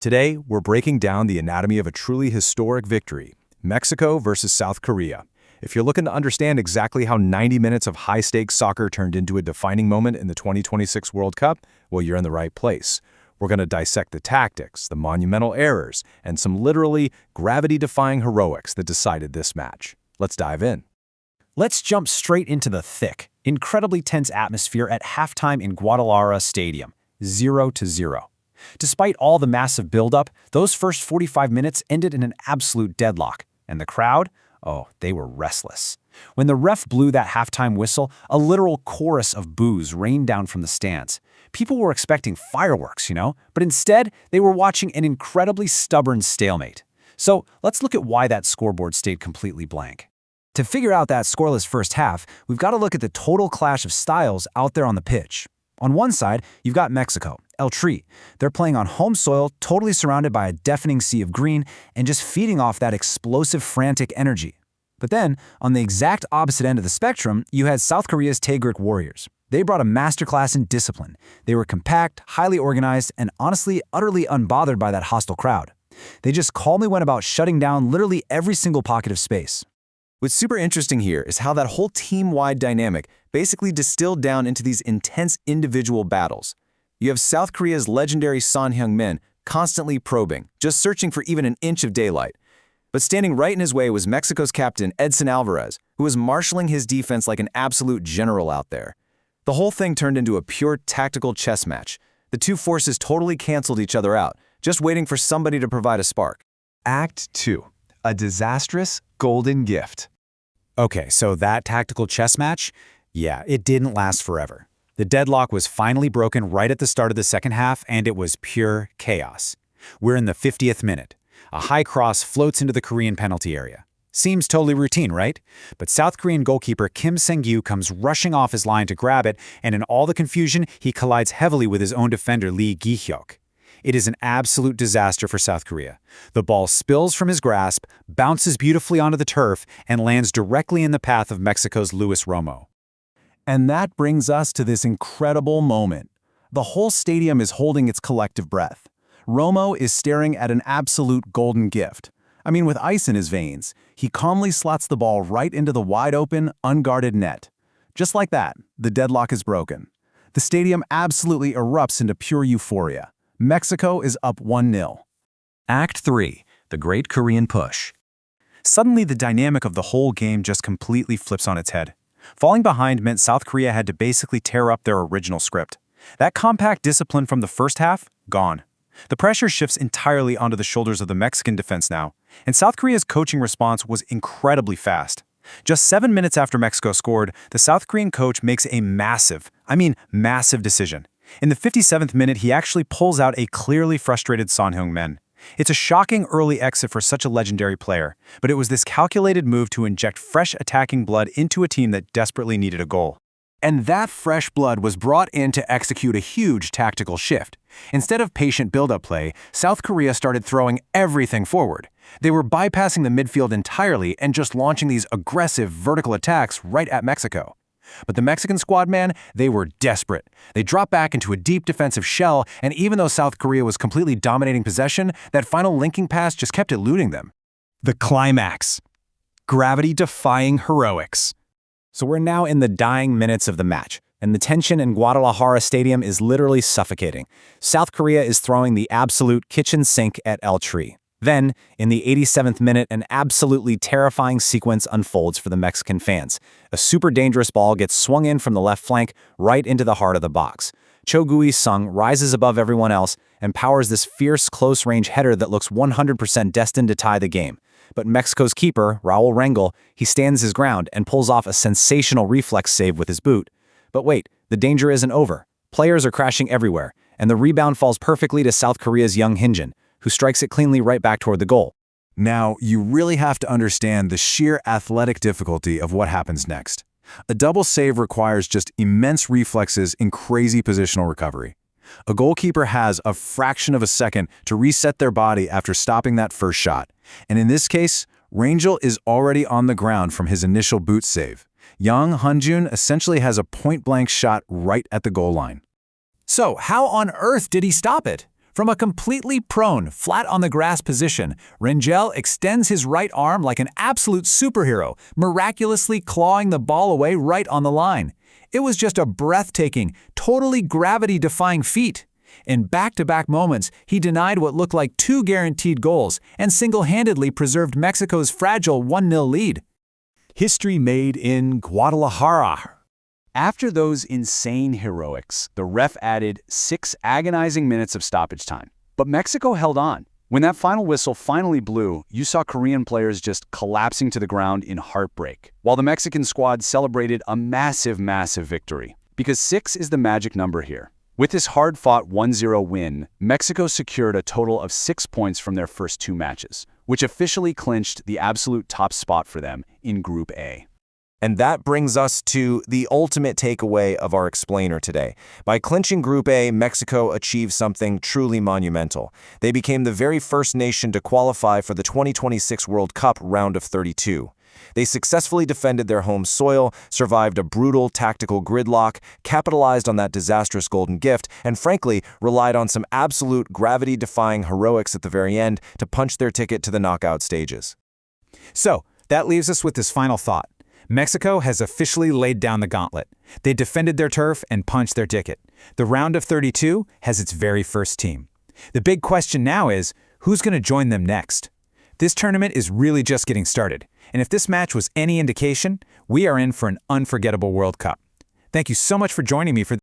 Today, we're breaking down the anatomy of a truly historic victory, Mexico versus South Korea. If you're looking to understand exactly how 90 minutes of high-stakes soccer turned into a defining moment in the 2026 World Cup, well, you're in the right place. We're going to dissect the tactics, the monumental errors, and some literally gravity-defying heroics that decided this match. Let's dive in. Let's jump straight into the thick, incredibly tense atmosphere at halftime in Guadalajara Stadium, 0-0. Despite all the massive buildup, those first 45 minutes ended in an absolute deadlock, and the crowd, they were restless. When the ref blew that halftime whistle, a literal chorus of boos rained down from the stands. People were expecting fireworks, but instead, they were watching an incredibly stubborn stalemate. So let's look at why that scoreboard stayed completely blank. To figure out that scoreless first half, we've got to look at the total clash of styles out there on the pitch. On one side, you've got Mexico, El Tri. They're playing on home soil, totally surrounded by a deafening sea of green, and just feeding off that explosive, frantic energy. But then, on the exact opposite end of the spectrum, you had South Korea's Taegrik Warriors. They brought a masterclass in discipline. They were compact, highly organized, and honestly, utterly unbothered by that hostile crowd. They just calmly went about shutting down literally every single pocket of space. What's super interesting here is how that whole team-wide dynamic basically distilled down into these intense individual battles. You have South Korea's legendary Son Heung-min constantly probing, just searching for even an inch of daylight. But standing right in his way was Mexico's captain Edson Alvarez, who was marshaling his defense like an absolute general out there. The whole thing turned into a pure tactical chess match. The two forces totally canceled each other out, just waiting for somebody to provide a spark. Act 2. A disastrous golden gift. Okay, so that tactical chess match? Yeah, it didn't last forever. The deadlock was finally broken right at the start of the second half, and it was pure chaos. We're in the 50th minute. A high cross floats into the Korean penalty area. Seems totally routine, right? But South Korean goalkeeper Kim Sang-gyu comes rushing off his line to grab it, and in all the confusion, he collides heavily with his own defender Lee Gi-hyuk. It is an absolute disaster for South Korea. The ball spills from his grasp, bounces beautifully onto the turf, and lands directly in the path of Mexico's Luis Romo. And that brings us to this incredible moment. The whole stadium is holding its collective breath. Romo is staring at an absolute golden gift. With ice in his veins, he calmly slots the ball right into the wide-open, unguarded net. Just like that, the deadlock is broken. The stadium absolutely erupts into pure euphoria. Mexico is up 1-0. Act 3. The Great Korean Push. Suddenly, the dynamic of the whole game just completely flips on its head. Falling behind meant South Korea had to basically tear up their original script. That compact discipline from the first half, gone. The pressure shifts entirely onto the shoulders of the Mexican defense now, and South Korea's coaching response was incredibly fast. Just 7 minutes after Mexico scored, the South Korean coach makes a massive decision. In the 57th minute, he actually pulls out a clearly frustrated Son Heung-min. It's a shocking early exit for such a legendary player, but it was this calculated move to inject fresh attacking blood into a team that desperately needed a goal. And that fresh blood was brought in to execute a huge tactical shift. Instead of patient build-up play, South Korea started throwing everything forward. They were bypassing the midfield entirely and just launching these aggressive vertical attacks right at Mexico. But the Mexican squad, they were desperate. They dropped back into a deep defensive shell, and even though South Korea was completely dominating possession, that final linking pass just kept eluding them. The climax. Gravity-defying heroics. So we're now in the dying minutes of the match, and the tension in Guadalajara Stadium is literally suffocating. South Korea is throwing the absolute kitchen sink at El Tri. Then, in the 87th minute, an absolutely terrifying sequence unfolds for the Mexican fans. A super dangerous ball gets swung in from the left flank right into the heart of the box. Cho Gui-sung rises above everyone else and powers this fierce close-range header that looks 100% destined to tie the game. But Mexico's keeper, Raúl Rangel, he stands his ground and pulls off a sensational reflex save with his boot. But wait, the danger isn't over. Players are crashing everywhere, and the rebound falls perfectly to South Korea's Young Hin-jin, who strikes it cleanly right back toward the goal. Now, you really have to understand the sheer athletic difficulty of what happens next. A double save requires just immense reflexes and crazy positional recovery. A goalkeeper has a fraction of a second to reset their body after stopping that first shot. And in this case, Rangel is already on the ground from his initial boot save. Young Hin-jin essentially has a point-blank shot right at the goal line. So, how on earth did he stop it? From a completely prone, flat-on-the-grass position, Rangel extends his right arm like an absolute superhero, miraculously clawing the ball away right on the line. It was just a breathtaking, totally gravity-defying feat. In back-to-back moments, he denied what looked like 2 guaranteed goals and single-handedly preserved Mexico's fragile 1-0 lead. History made in Guadalajara. After those insane heroics, the ref added 6 agonizing minutes of stoppage time. But Mexico held on. When that final whistle finally blew, you saw Korean players just collapsing to the ground in heartbreak, while the Mexican squad celebrated a massive victory. Because 6 is the magic number here. With this hard-fought 1-0 win, Mexico secured a total of 6 points from their first 2 matches, which officially clinched the absolute top spot for them in Group A. And that brings us to the ultimate takeaway of our explainer today. By clinching Group A, Mexico achieved something truly monumental. They became the very first nation to qualify for the 2026 World Cup round of 32. They successfully defended their home soil, survived a brutal tactical gridlock, capitalized on that disastrous golden gift, and frankly, relied on some absolute gravity-defying heroics at the very end to punch their ticket to the knockout stages. So, that leaves us with this final thought. Mexico has officially laid down the gauntlet. They defended their turf and punched their ticket. The round of 32 has its very first team. The big question now is, who's going to join them next? This tournament is really just getting started, and if this match was any indication, we are in for an unforgettable World Cup. Thank you so much for joining me for